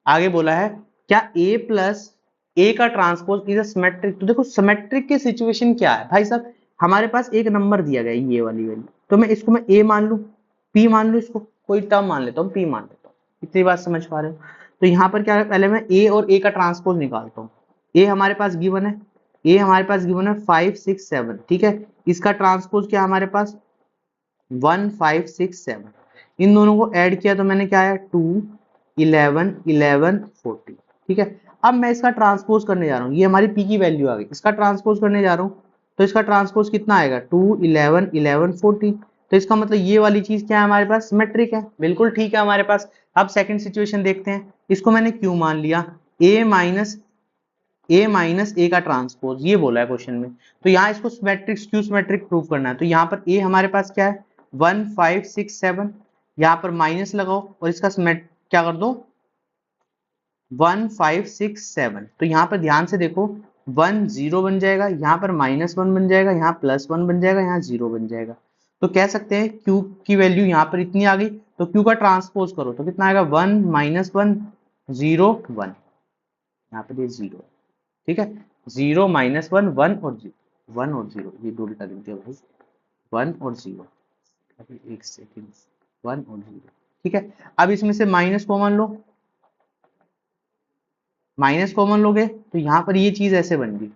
आगे बोला है क्या ए प्लस ए का ट्रांसपोज इज अ सिमेट्रिक। तो देखो सिमेट्रिक की सिचुएशन क्या है भाई साहब, हमारे पास एक नंबर दिया गया ये वाली वैल्यू, तो मैं इसको मैं ए मान लू, पी मान लू, इसको कोई टर्म मान लेता हूँ, पी मान लेता हूँ। इतनी बात समझ पा रहे हो। तो यहाँ पर क्या है, पहले मैं ए और ए का ट्रांसपोज निकालता हूँ। ए हमारे पास गिवन है, ए हमारे पास गिवन है 5 6 7। ठीक है, इसका ट्रांसपोज क्या हमारे पास 1 5 6 7। इन दोनों को ऐड किया तो मैंने क्या है 2 11 11 14। ठीक है, अब मैं इसका ट्रांसपोज करने जा रहा हूँ, ये हमारी पी की वैल्यू आ गई, इसका ट्रांसपोज करने जा रहा हूँ। तो इसका ट्रांसपोज कितना आएगा 2 11 11 14। तो इसका मतलब ये वाली चीज क्या है हमारे पास, सिमेट्रिक है, बिल्कुल ठीक है हमारे पास। अब सेकंड सिचुएशन देखते हैं, इसको मैंने क्यों मान लिया, ए माइनस ए का ट्रांसपोज ये बोला है क्वेश्चन में। तो यहाँ इसको सिमेट्रिक स्क्यू सिमेट्रिक प्रूव करना है। तो यहाँ पर ए हमारे पास क्या है 1 5 6 7, यहाँ पर माइनस लगाओ और इसका सिमेट क्या कर दो 1 5 6 7। तो यहाँ पर ध्यान से देखो 1 0 बन जाएगा, यहाँ पर -1 बन जाएगा, यहाँ +1 बन जाएगा, यहाँ 0 बन जाएगा। तो कह सकते हैं Q की वैल्यू यहाँ पर इतनी आ गई। तो Q का ट्रांसपोज करो तो कितना आएगा 1 -1 0 1, यहाँ पर ये 0। ठीक है, 0 -1 1 और 0, 1 और 0, ये दो उल्टा लिख दिया भाई, 1 और 0। अभी एक सेकेंड, 1 और 0। ठीक है, अब इसमें से माइनस कॉमन लो, माइनस कॉमन लोगे तो यहाँ पर ये चीज ऐसे बन गई।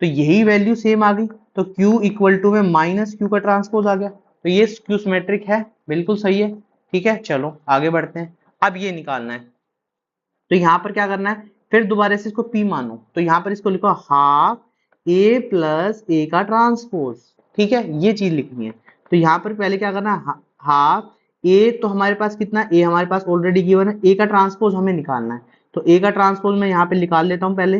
तो यही वैल्यू सेम आ गई। तो Q इक्वल टू में माइनस Q का ट्रांसपोज आ गया। तो ये Q सिमेट्रिक है, बिल्कुल सही है। ठीक है, चलो आगे बढ़ते हैं। अब ये निकालना है, तो यहाँ पर क्या करना है, फिर दोबारा से इसको P मानो। तो यहाँ पर इसको लिखो हाफ A प्लस ए का ट्रांसपोज। ठीक है, ये चीज लिखनी है। तो यहाँ पर पहले क्या करना है, हाफ ए, तो हमारे पास कितना, ए हमारे पास ऑलरेडी गिवन है, ए का ट्रांसपोज हमें निकालना है। तो ए का ट्रांसपोज मैं यहाँ पे निकाल लेता हूँ पहले।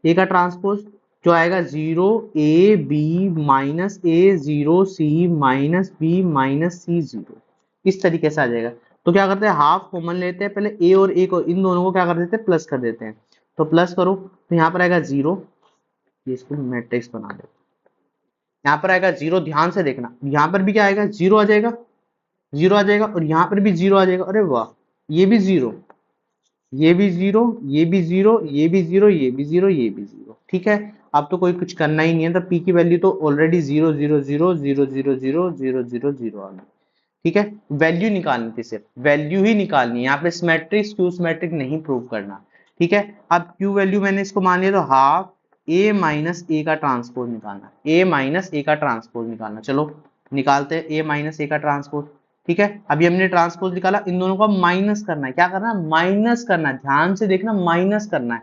ए का ट्रांसपोज जो आएगा 0 A B minus A 0 C minus B minus C 0, इस तरीके से आ जाएगा। तो क्या करते हैं, हाफ कॉमन लेते हैं, पहले ए और ए को, इन दोनों को क्या कर देते हैं, प्लस कर देते हैं। तो प्लस करो तो यहाँ पर आएगा 0, ये इसको मैट्रिक्स बना दो, यहाँ पर आएगा 0। ध्यान से देखना, यहाँ पर भी क्या आएगा 0 आ जाएगा, 0 आ जाएगा, और यहाँ पर भी 0 आ जाएगा। अरे वाह, ये भी 0, ये भी 0, ये भी 0, ये भी 0, ये भी 0, ये भी 0। ठीक है, अब तो कोई कुछ करना ही नहीं है। तो पी की वैल्यू तो ऑलरेडी 0 0 0 0 0 0 0 0 0 आ गई। ठीक है, वैल्यू निकालनी थी, सिर्फ वैल्यू ही निकालनी है, यहाँ पे सिमेट्रिक क्यू सिमेट्रिक नहीं प्रूव करना। ठीक है, अब क्यू वैल्यू मैंने इसको मान लिया, तो हाफ ए माइनस ए का ट्रांसपोज निकालना, ए माइनस ए का ट्रांसपोज निकालना। चलो निकालते हैं ए माइनस ए का ट्रांसपोज। ठीक है, अभी हमने ट्रांसपोज निकाला, इन दोनों को माइनस करना है। क्या करना है, माइनस करना है, ध्यान से देखना, माइनस करना है।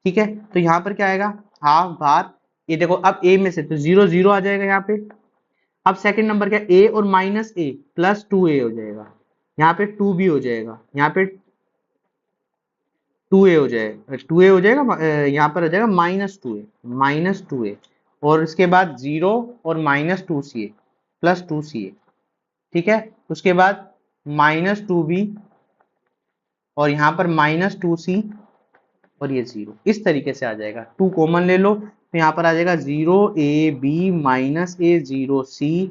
ठीक है, तो यहाँ पर क्या आएगा, हाफ बार, ये देखो अब ए में से तो 0 0 आ जाएगा यहाँ पे। अब सेकंड नंबर क्या, ए और माइनस ए प्लस 2a हो जाएगा, यहाँ पे 2b हो जाएगा, यहाँ पे 2a हो जाएगा, 2a हो जाएगा, यहाँ पर हो जाएगा -2a, -2a, और इसके बाद 0 और -2ca, प्लस 2ca, ठीक है। उसके बाद -2b और यहाँ पर -2c और ये 0, इस तरीके से आ जाएगा। 2 कॉमन ले लो तो यहाँ पर आ जाएगा 0ab -a 0c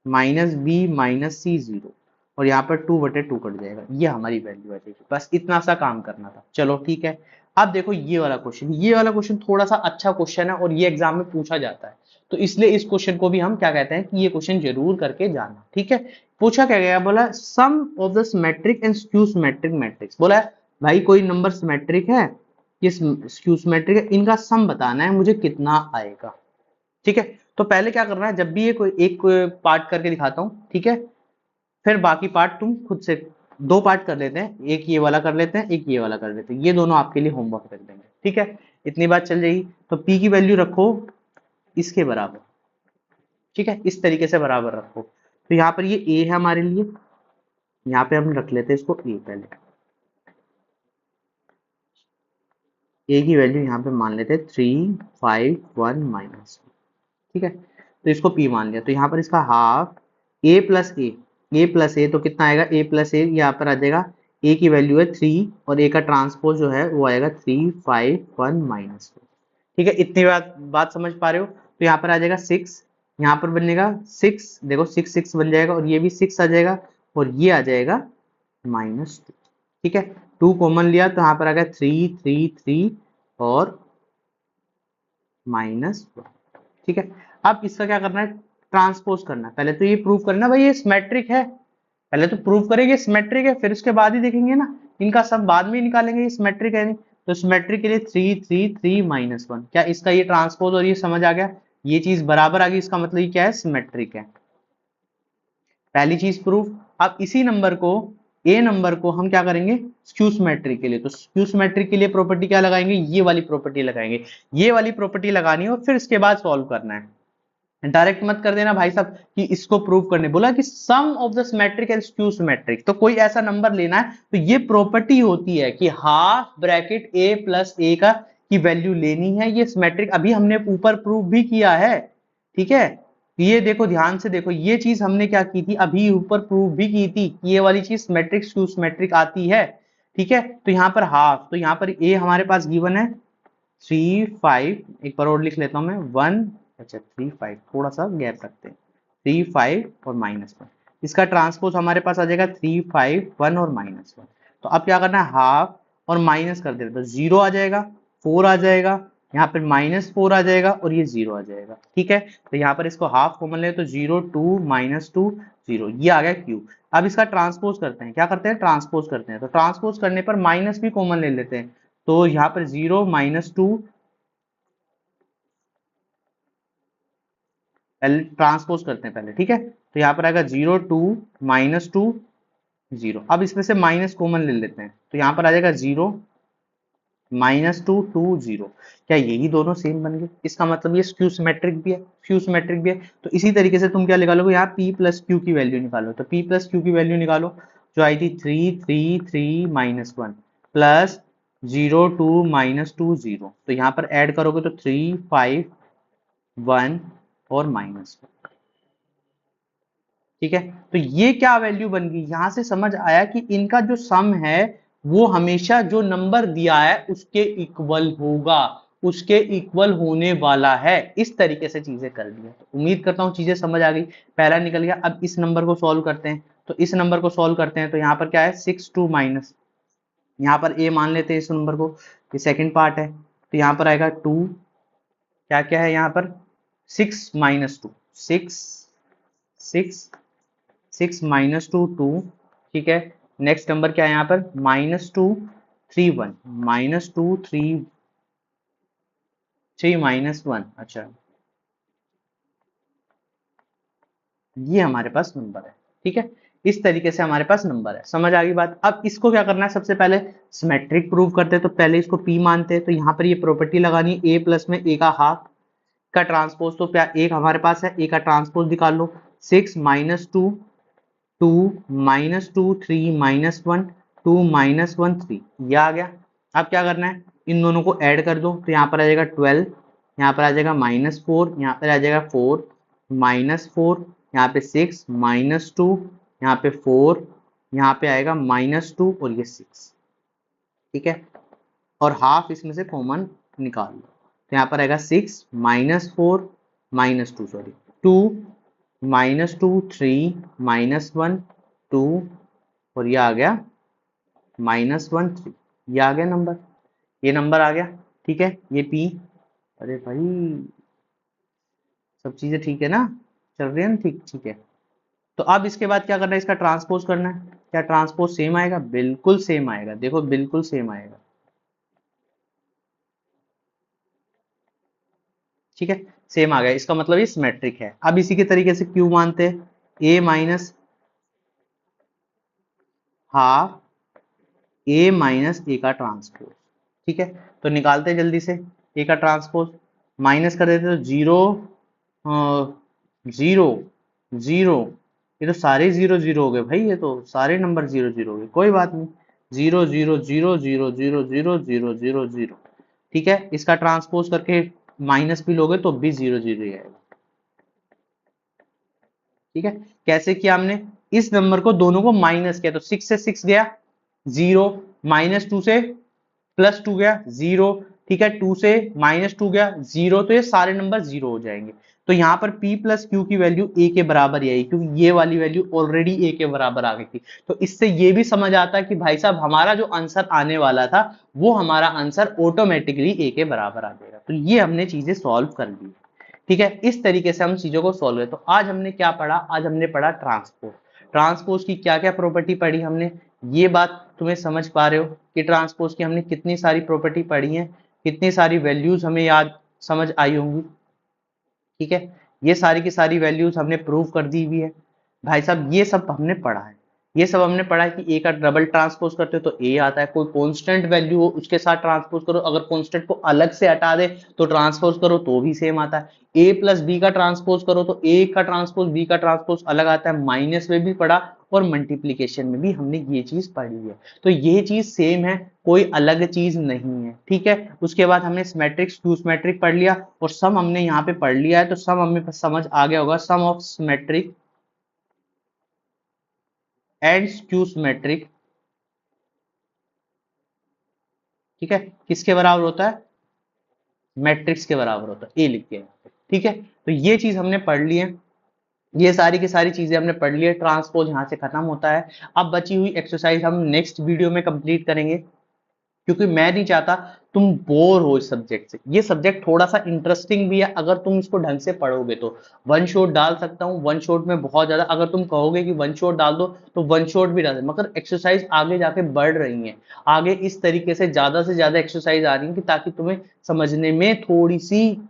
-b -c 0 और यहाँ पर 2/2 कट जाएगा, ये हमारी वैल्यू आ जाएगी। बस इतना सा काम करना था। चलो ठीक है। अब देखो ये वाला क्वेश्चन, ये वाला क्वेश्चन थोड़ा सा अच्छा क्वेश्चन है और ये एग्जाम में पूछा जाता है, तो इसलिए इस क्वेश्चन को भी हम क्या कहते हैं कि ये क्वेश्चन जरूर करके जाना, ठीक है। पूछा क्या गया, बोला sum of the symmetric and skew symmetric matrix. बोला है भाई कोई नंबर सिमेट्रिक है, ये स्क्यू सिमेट्रिक है, इनका सम बताना है मुझे कितना आएगा, ठीक है। तो पहले क्या करना है, जब भी ये कोई एक पार्ट करके दिखाता हूँ, ठीक है, फिर बाकी पार्ट तुम खुद से, 2 पार्ट कर लेते हैं, एक ये वाला कर लेते हैं, एक ये वाला कर लेते हैं, ये दोनों आपके लिए होमवर्क कर देंगे, ठीक है। इतनी बात चल जाएगी। तो p की वैल्यू रखो इसके बराबर, ठीक है, इस तरीके से बराबर रखो। तो यहाँ पर ये a है हमारे लिए, यहाँ पे हम रख लेते हैं इसको a, पहले a की वैल्यू यहाँ पे मान लेते हैं 351 ठीक है। तो इसको p मान लिया, तो यहाँ पर इसका हाफ a प्लस ए, तो कितना आएगा a प्लस ए, यहाँ पर आ जाएगा a की वैल्यू है 3 और a का ट्रांसपोज जो है वो आएगा 351 ठीक है। इतनी बात समझ पा रहे हो। तो यहाँ पर आ जाएगा 6, यहाँ पर बनेगा 6, देखो 6 6 बन जाएगा और ये भी 6 आ जाएगा और ये आ जाएगा -2, ठीक है। 2 कॉमन लिया तो यहाँ पर आ गया 3 3 3 और -1, ठीक है। अब इसका क्या करना है, ट्रांसपोज करना है। पहले तो ये प्रूव करना भाई ये सिमेट्रिक है, पहले तो प्रूव करेंगे सिमेट्रिक है, फिर उसके बाद ही देखेंगे ना, इनका सब बाद में ही निकालेंगे ये सिमेट्रिक है नहीं। तो सिमेट्रिक के लिए 3 3 3 -1, क्या इसका ये ट्रांसपोज और ये समझ आ गया, ये चीज बराबर आ गई, इसका मतलब ये क्या है, सिमेट्रिक है। पहली चीज प्रूफ। अब इसी नंबर को, ए नंबर को हम क्या करेंगे स्क्यू सिमेट्रिक के लिए, तो स्क्यू सिमेट्रिक के लिए प्रॉपर्टी क्या लगाएंगे, ये वाली प्रॉपर्टी लगाएंगे, ये वाली प्रॉपर्टी लगानी है और फिर इसके बाद सॉल्व करना है। डायरेक्ट मत कर देना भाई साहब कि इसको प्रूव करने, बोला कि sum of the symmetric and skew symmetric, तो कोई ऐसा नंबर लेना है, तो ये प्रॉपर्टी होती है कि हाफ ब्रैकेट a प्लस ए का की वैल्यू लेनी है, ये सिमेट्रिक, अभी हमने ऊपर प्रूव भी किया है, ठीक है। ये देखो ध्यान से देखो, ये चीज हमने क्या की थी, अभी ऊपर प्रूव भी की थी कि ये वाली चीज सिमेट्रिक स्क्यू सिमेट्रिक आती है, ठीक है। तो यहाँ पर हाफ, तो यहाँ पर a हमारे पास गिवन है 3 5, एक बार और लिख लेता हूं मैं 1, अच्छा 3 5, थोड़ा सा गैप रखते हैं, 3 5 और -1, इसका ट्रांसपोज हमारे पास आ जाएगा 3 5 1 और -1। तो अब क्या करना है, हाफ और माइनस कर देना, तो 0 आ जाएगा, 4 आ जाएगा, यहाँ पर -4 आ जाएगा और ये 0 आ जाएगा, ठीक है। तो यहाँ पर इसको हाफ कॉमन ले तो 0 2 -2 0, ये आ गया क्यू। अब इसका ट्रांसपोज करते हैं, क्या करते हैं, ट्रांसपोज करते हैं, तो ट्रांसपोज करने पर माइनस भी कॉमन ले लेते हैं, तो यहाँ पर 0 -2, पहले ट्रांसपोज करते हैं पहले, ठीक है। तो यहाँ पर आएगा 0 2 -2 0, अब इसमें से माइनस कॉमन ले लेते हैं, तो यहाँ पर आ जाएगा 0 -2 2 0, क्या यही दोनों सेम बन गए, इसका मतलब ये स्क्यू सिमेट्रिक भी है, स्क्यू सिमेट्रिक भी है। तो इसी तरीके से तुम क्या निकालोगे, यहाँ p प्लस क्यू की वैल्यू निकालो, तो p प्लस क्यू की वैल्यू निकालो, जो आई थी 3 3 3 -1 प्लस 0 2 -2 0, तो यहाँ पर ऐड करोगे तो 3 5 1 और -1, ठीक है। तो ये क्या वैल्यू बन गई, यहां से समझ आया कि इनका जो सम है वो हमेशा जो नंबर दिया है उसके इक्वल होगा, उसके इक्वल होने वाला है, इस तरीके से चीजें कर दिया। तो उम्मीद करता हूँ चीजें समझ आ गई, पहला निकल गया। अब इस नंबर को सॉल्व करते हैं, तो इस नंबर को सॉल्व करते हैं, तो यहाँ पर क्या है 6 2 माइनस, यहाँ पर a मान लेते हैं इस नंबर को, ये सेकेंड पार्ट है, तो यहाँ पर आएगा 2, क्या क्या है यहाँ पर 6 -2 6 6 6 -2 2, ठीक है। नेक्स्ट नंबर क्या है यहाँ पर -2 3 1 -2 3 3 -1, अच्छा ये हमारे पास नंबर है, ठीक है। इस तरीके से हमारे पास नंबर है, समझ आ गई बात। अब इसको क्या करना है, सबसे पहले सिमेट्रिक प्रूव करते हैं, तो पहले इसको p मानते हैं, तो यहाँ पर ये प्रॉपर्टी लगानी है a प्लस में a का हाफ का ट्रांसपोज, तो क्या एक हमारे पास है a का ट्रांसपोज निकाल लो, 6 -2 2 -2 3 -1 2 -1 3, ये आ गया। अब क्या करना है, इन दोनों को ऐड कर दो, तो यहाँ पर आ जाएगा 12 यहाँ पर आ जाएगा -4, यहाँ पर आ जाएगा 4, -4, यहाँ पे 6, -2, यहाँ पे 4, यहाँ पे आएगा -2 और ये 6। ठीक है, और हाफ इसमें से कॉमन निकाल लो, तो यहाँ पर आएगा 6 -4 -2 सॉरी 2 -2 3 -1 2 और ये आ गया -1 3। ये आ गया नंबर, ये नंबर आ गया। ठीक है, ये पी, अरे भाई सब चीजें ठीक है ना, चल रही है ना, ठीक ठीक है। तो अब इसके बाद क्या करना है, इसका ट्रांसपोज करना है। क्या ट्रांसपोज सेम आएगा? बिल्कुल सेम आएगा, देखो बिल्कुल सेम आएगा। ठीक है, सेम आ गया, इसका मतलब ये सिमेट्रिक है। अब इसी के तरीके से क्यू मानते हैं, ए माइनस हाफ ए माइनस ए का ट्रांसपोज। ठीक है, तो निकालते हैं जल्दी से ए का ट्रांसपोज, माइनस कर देते तो 0 0 0, ये तो सारे 0 0 हो गए भाई, ये तो सारे नंबर 0 0 हो गए, कोई बात नहीं, 0 0 0 0 0 0 0 0 0। ठीक है, इसका ट्रांसपोज करके माइनस भी लोगे तो भी 0 0 ही आएगा। ठीक है, कैसे किया हमने, इस नंबर को दोनों को माइनस किया तो 6 से 6 गया 0, -2 से +2 गया 0। ठीक है, 2 से -2 गया 0, तो ये सारे नंबर 0 हो जाएंगे। तो यहाँ पर p प्लस क्यू की वैल्यू a के बराबर ही आई, क्योंकि ये वाली वैल्यू ऑलरेडी a के बराबर आ गई थी। तो इससे ये भी समझ आता है कि भाई साहब हमारा जो आंसर आने वाला था वो हमारा आंसर ऑटोमेटिकली a के बराबर आ जाएगा। तो ये हमने चीजें सॉल्व कर ली। ठीक है, इस तरीके से हम चीजों को सॉल्व करें। तो आज हमने क्या पढ़ा, आज हमने पढ़ा ट्रांसपोज। ट्रांसपोज की क्या क्या प्रॉपर्टी पढ़ी हमने, ये बात तुम्हें समझ पा रहे हो कि ट्रांसपोज की हमने कितनी सारी प्रॉपर्टी पढ़ी है, कितनी सारी वैल्यूज हमें याद समझ आई होंगी। ठीक है, ये सारी की सारी वैल्यूज हमने प्रूव कर दी हुई है। भाई साहब ये सब हमने पढ़ा है, ये सब हमने पढ़ा है कि ए का डबल ट्रांसपोज करते हो तो ए आता है, कोई कांस्टेंट वैल्यू हो उसके साथ ट्रांसपोज करो, अगर कांस्टेंट को अलग से हटा दे तो ट्रांसपोज करो तो भी सेम आता है। ए प्लस बी का ट्रांसपोज करो तो ए का ट्रांसपोज बी का ट्रांसपोज अलग आता है, माइनस में भी पढ़ा और मल्टीप्लीकेशन में भी हमने ये चीज पढ़ी है। तो ये चीज सेम है, कोई अलग चीज नहीं है। ठीक है, उसके बाद हमने सिमेट्रिक स्क्यू सिमेट्रिक पढ़ लिया और सम हमने यहाँ पे पढ़ लिया है, तो सम हमें समझ आ गया होगा, sum of symmetric and skew symmetric. ठीक है, किसके बराबर होता है, मैट्रिक्स के बराबर होता है, ए लिख के। ठीक है, तो ये चीज हमने पढ़ ली है, ये सारी की सारी चीजें हमने पढ़ ली है। ट्रांसपोज यहाँ से खत्म होता है। अब बची हुई एक्सरसाइज हम नेक्स्ट वीडियो में कंप्लीट करेंगे, क्योंकि मैं नहीं चाहता तुम बोर हो इस सब्जेक्ट से। ये सब्जेक्ट थोड़ा सा इंटरेस्टिंग भी है, अगर तुम इसको ढंग से पढ़ोगे तो। वन शॉट डाल सकता हूँ, वन शॉट में बहुत ज्यादा, अगर तुम कहोगे कि वन शॉट डाल दो तो वन शॉट भी डाल दे, मगर एक्सरसाइज आगे जाके बढ़ रही है, आगे इस तरीके से ज्यादा एक्सरसाइज आ रही है कि ताकि तुम्हें समझने में थोड़ी सी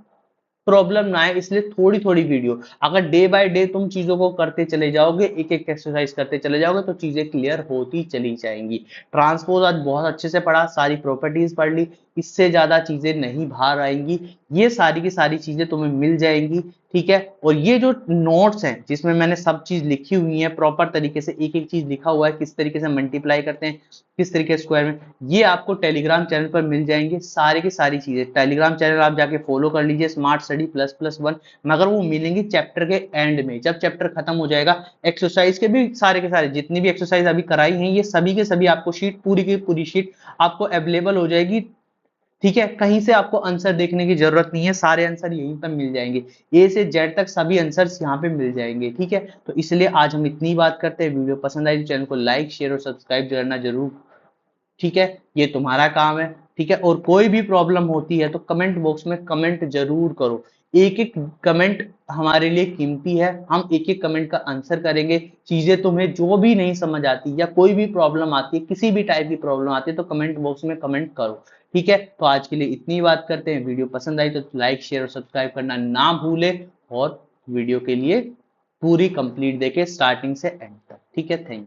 प्रॉब्लम ना है, इसलिए थोड़ी थोड़ी वीडियो, अगर डे बाय डे तुम चीजों को करते चले जाओगे, एक एक एक्सरसाइज करते चले जाओगे तो चीजें क्लियर होती चली जाएंगी। ट्रांसपोज आज बहुत अच्छे से पढ़ा, सारी प्रॉपर्टीज पढ़ ली, इससे ज्यादा चीजें नहीं बाहर आएंगी, ये सारी की सारी चीजें तुम्हें मिल जाएंगी। ठीक है, और ये जो नोट्स हैं जिसमें मैंने सब चीज लिखी हुई है प्रॉपर तरीके से, एक एक चीज लिखा हुआ है, किस तरीके से मल्टीप्लाई करते हैं, किस तरीके स्क्वायर में, ये आपको टेलीग्राम चैनल पर मिल जाएंगे सारी की सारी चीजें। टेलीग्राम चैनल आप जाके फॉलो कर लीजिए, स्मार्ट स्टडी ++1, मगर वो मिलेंगी चैप्टर के एंड में, जब चैप्टर खत्म हो जाएगा। एक्सरसाइज के भी सारे के सारे जितनी भी एक्सरसाइज अभी कराई हैं, ये सभी के सभी आपको शीट, पूरी की पूरी शीट आपको अवेलेबल हो जाएगी। ठीक है, कहीं से आपको आंसर देखने की जरूरत नहीं है, सारे आंसर यहीं पर मिल जाएंगे, ए से जेड तक सभी आंसर्स यहाँ पे मिल जाएंगे। ठीक है, तो इसलिए आज हम इतनी बात करते हैं। वीडियो पसंद आई तो चैनल को लाइक शेयर और सब्सक्राइब करना जरूर। ठीक है, ये तुम्हारा काम है। ठीक है, और कोई भी प्रॉब्लम होती है तो कमेंट बॉक्स में कमेंट जरूर करो, एक एक कमेंट हमारे लिए कीमती है, हम एक एक कमेंट का आंसर करेंगे। चीजें तुम्हें जो भी नहीं समझ आती या कोई भी प्रॉब्लम आती है, किसी भी टाइप की प्रॉब्लम आती है, तो कमेंट बॉक्स में कमेंट करो। ठीक है, तो आज के लिए इतनी बात करते हैं। वीडियो पसंद आई तो लाइक शेयर और सब्सक्राइब करना ना भूले, और वीडियो के लिए पूरी कंप्लीट देखे स्टार्टिंग से एंड तक। ठीक है, थैंक यू।